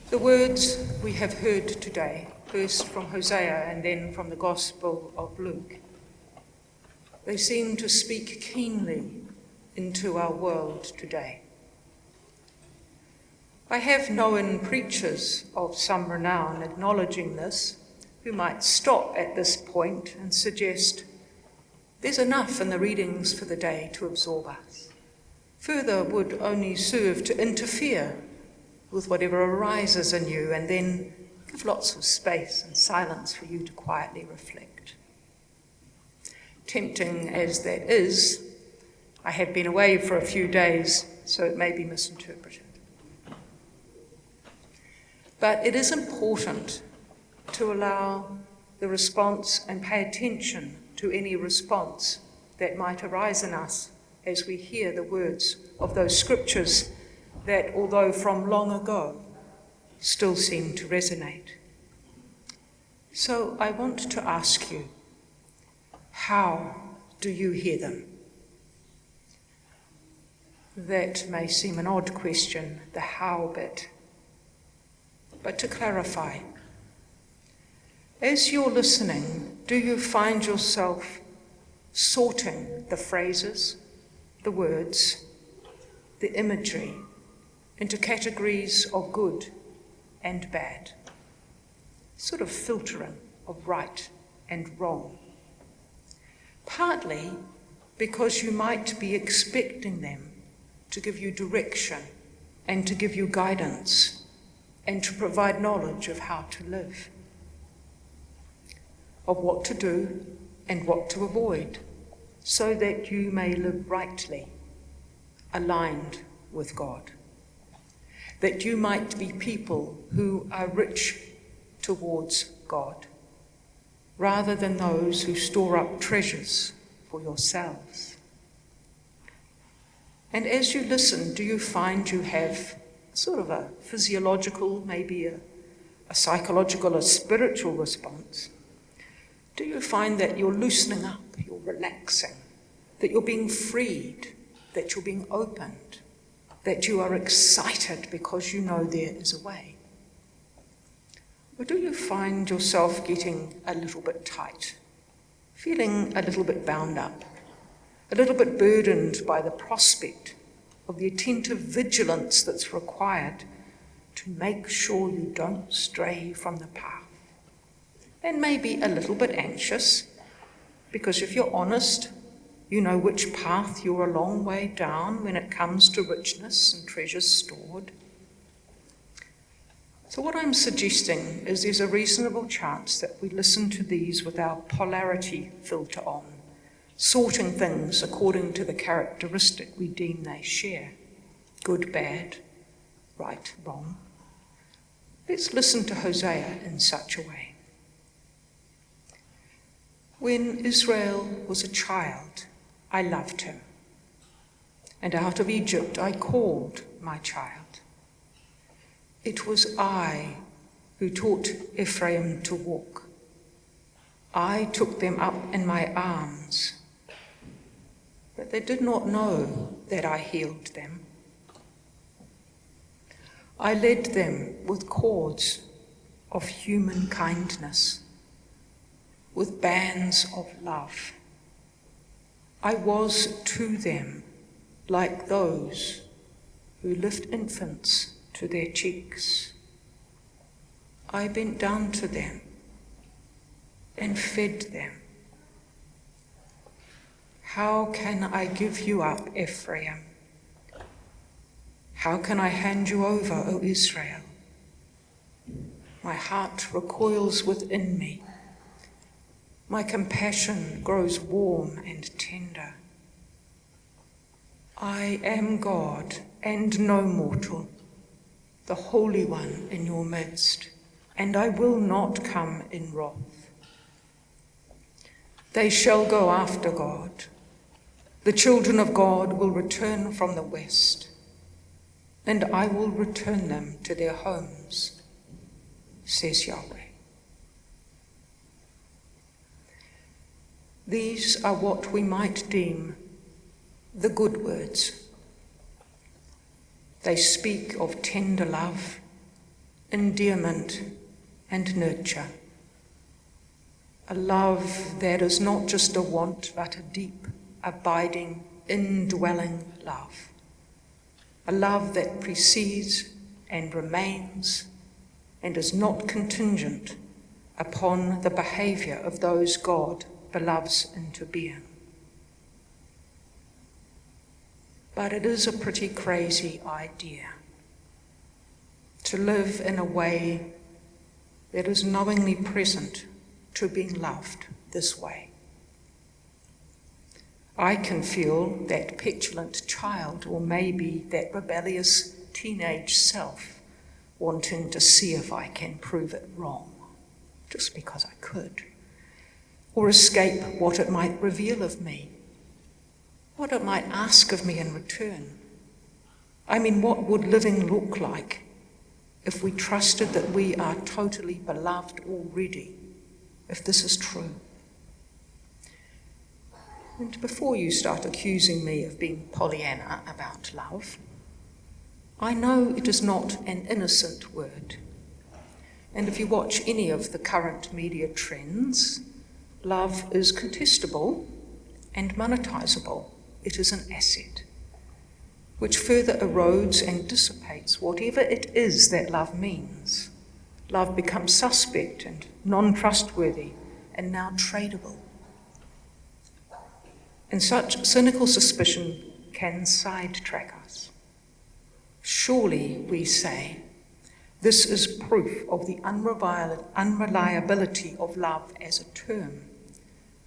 The words we have heard today, first from Hosea and then from the Gospel of Luke, they seem to speak keenly into our world today. I have known preachers of some renown acknowledging this, who might stop at this point and suggest there's enough in the readings for the day to absorb us. Further would only serve to interfere with whatever arises in you and then give lots of space and silence for you to quietly reflect. Tempting as that is, I have been away for a few days, so it may be misinterpreted. But it is important to allow the response and pay attention to any response that might arise in us as we hear the words of those scriptures that, although from long ago, still seem to resonate. So I want to ask you, how do you hear them? That may seem an odd question, the how bit. But to clarify, as you're listening, do you find yourself sorting the phrases, the words, the imagery into categories of good and bad, sort of filtering of right and wrong? Partly because you might be expecting them to give you direction and to give you guidance and to provide knowledge of how to live, of what to do and what to avoid, so that you may live rightly, aligned with God, that you might be people who are rich towards God, rather than those who store up treasures for yourselves. And as you listen, do you find you have sort of a physiological, maybe a psychological, a spiritual response? Do you find that you're loosening up, you're relaxing, that you're being freed, that you're being opened, that you are excited because you know there is a way? Or do you find yourself getting a little bit tight, feeling a little bit bound up, a little bit burdened by the prospect of the attentive vigilance that's required to make sure you don't stray from the path? And maybe a little bit anxious, because if you're honest, you know which path you're a long way down when it comes to richness and treasures stored. So what I'm suggesting is there's a reasonable chance that we listen to these with our polarity filter on, sorting things according to the characteristic we deem they share: good, bad, right, wrong. Let's listen to Hosea in such a way. When Israel was a child, I loved him, and out of Egypt I called my child. It was I who taught Ephraim to walk. I took them up in my arms, but they did not know that I healed them. I led them with cords of human kindness, with bands of love. I was to them like those who lift infants to their cheeks. I bent down to them and fed them. How can I give you up, Ephraim? How can I hand you over, O Israel? My heart recoils within me. My compassion grows warm and tender. I am God and no mortal, the Holy One in your midst, and I will not come in wrath. They shall go after God. The children of God will return from the west, and I will return them to their homes, says Yahweh. These are what we might deem the good words. They speak of tender love, endearment, and nurture. A love that is not just a want, but a deep, abiding, indwelling love. A love that precedes and remains and is not contingent upon the behaviour of those God beloves into being. But it is a pretty crazy idea to live in a way that is knowingly present to being loved this way. I can feel that petulant child, or maybe that rebellious teenage self, wanting to see if I can prove it wrong, just because I could, or escape what it might reveal of me, what it might ask of me in return. I mean, what would living look like if we trusted that we are totally beloved already, if this is true? And before you start accusing me of being Pollyanna about love, I know it is not an innocent word. And if you watch any of the current media trends, love is contestable and monetizable. It is an asset, which further erodes and dissipates whatever it is that love means. Love becomes suspect and non-trustworthy and now tradable. And such cynical suspicion can sidetrack us. Surely, we say, this is proof of the unreliability of love as a term,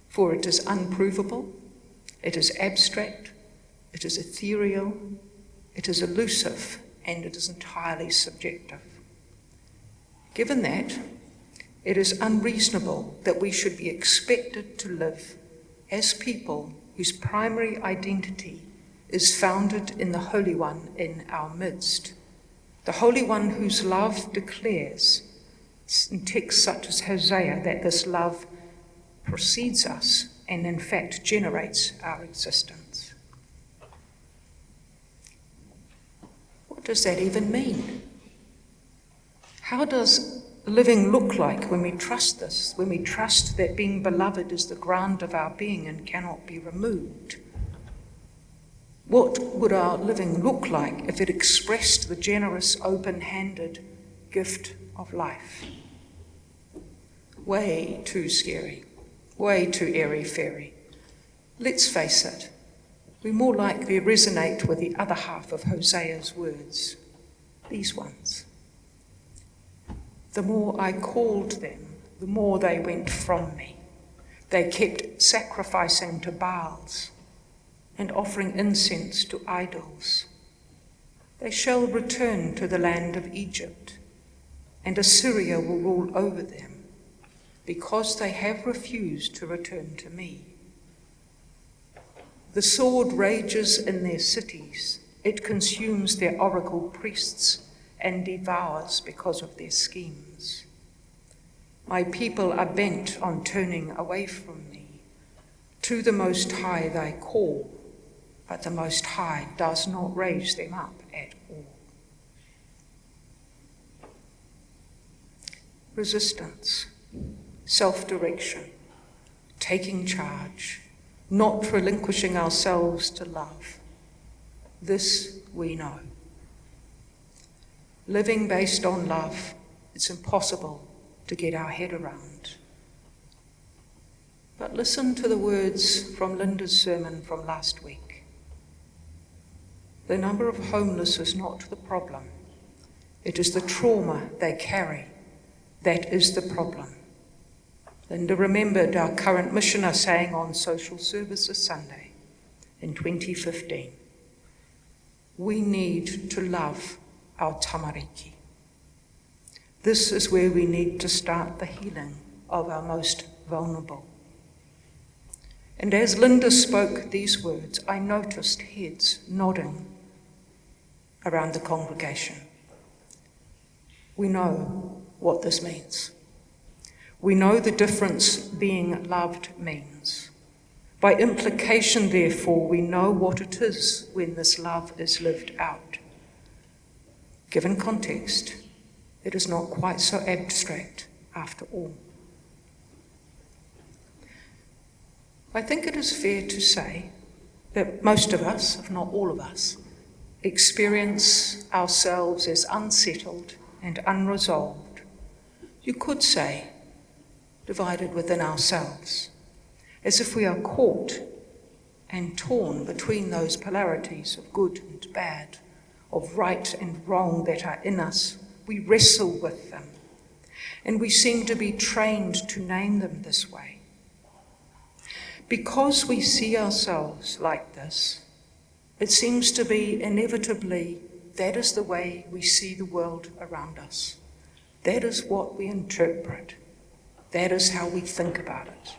for it is unprovable, it is abstract, it is ethereal, it is elusive, and it is entirely subjective. Given that, it is unreasonable that we should be expected to live as people whose primary identity is founded in the Holy One in our midst, the Holy One whose love declares, in texts such as Hosea, that this love precedes us and in fact generates our existence. What does that even mean? How does living look like when we trust this, when we trust that being beloved is the ground of our being and cannot be removed? What would our living look like if it expressed the generous, open-handed gift of life? Way too scary, way too airy-fairy. Let's face it, we more likely resonate with the other half of Hosea's words, these ones. The more I called them, the more they went from me. They kept sacrificing to Baals and offering incense to idols. They shall return to the land of Egypt, and Assyria will rule over them, because they have refused to return to me. The sword rages in their cities. It consumes their oracle priests and devours because of their schemes. My people are bent on turning away from me. To the Most High they call, but the Most High does not raise them up at all. Resistance, self-direction, taking charge, not relinquishing ourselves to love. This we know. Living based on love, it's impossible to get our head around. But listen to the words from Linda's sermon from last week. The number of homeless is not the problem. It is the trauma they carry that is the problem. Linda remembered our current missioner saying on Social Services Sunday in 2015, we need to love our tamariki. This is where we need to start the healing of our most vulnerable. And as Linda spoke these words, I noticed heads nodding around the congregation. We know what this means. We know the difference being loved means. By implication, therefore, we know what it is when this love is lived out. Given context, It is not quite so abstract after all. I think it is fair to say that most of us, if not all of us, experience ourselves as unsettled and unresolved. You could say, divided within ourselves, as if we are caught and torn between those polarities of good and bad, of right and wrong that are in us. We wrestle with them, and we seem to be trained to name them this way. Because we see ourselves like this, it seems to be inevitably that is the way we see the world around us. That is what we interpret. That is how we think about it.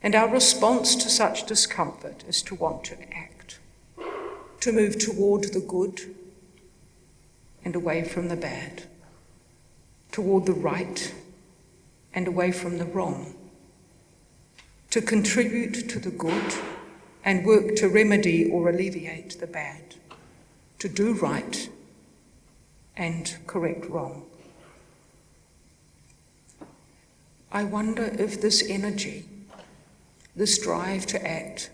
And our response to such discomfort is to want to act, to move toward the good and away from the bad, toward the right and away from the wrong, to contribute to the good and work to remedy or alleviate the bad, to do right and correct wrong. I wonder if this energy, this drive to act,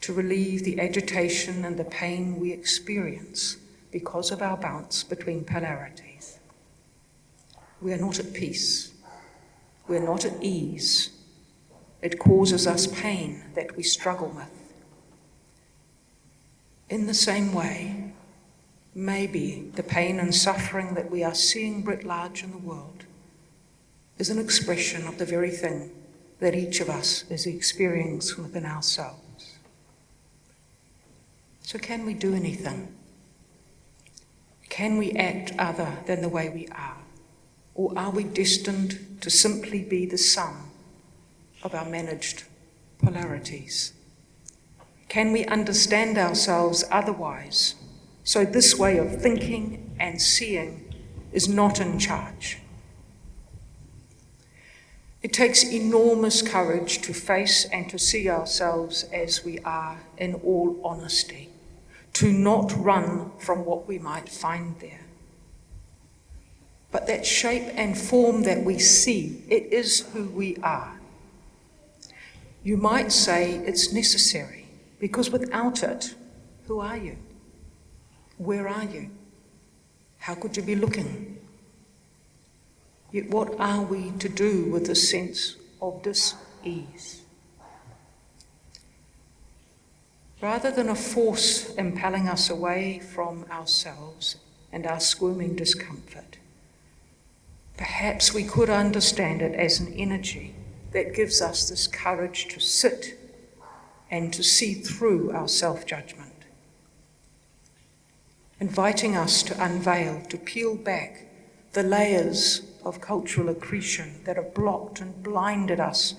to relieve the agitation and the pain we experience because of our bounce between polarities. We are not at peace. We are not at ease. It causes us pain that we struggle with. In the same way, maybe the pain and suffering that we are seeing writ large in the world is an expression of the very thing that each of us is experiencing within ourselves. So can we do anything? Can we act other than the way we are? Or are we destined to simply be the sum of our managed polarities? Can we understand ourselves otherwise, so this way of thinking and seeing is not in charge? It takes enormous courage to face and to see ourselves as we are in all honesty, to not run from what we might find there. But that shape and form that we see, it is who we are. You might say it's necessary, because without it, who are you? Where are you? How could you be looking? Yet what are we to do with the sense of dis-ease? Rather than a force impelling us away from ourselves and our squirming discomfort, perhaps we could understand it as an energy that gives us this courage to sit and to see through our self-judgment, inviting us to unveil, to peel back the layers of cultural accretion that have blocked and blinded us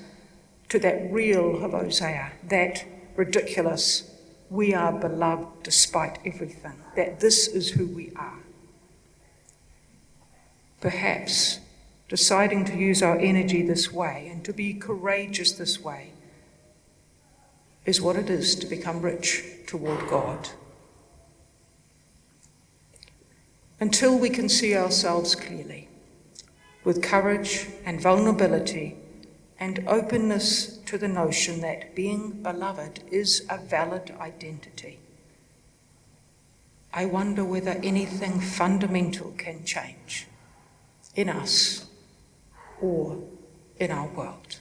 to that real of Hosea, that ridiculous, we are beloved despite everything, that this is who we are. Perhaps deciding to use our energy this way and to be courageous this way is what it is to become rich toward God. Until we can see ourselves clearly, with courage and vulnerability and openness to the notion that being beloved is a valid identity, I wonder whether anything fundamental can change in us or in our world.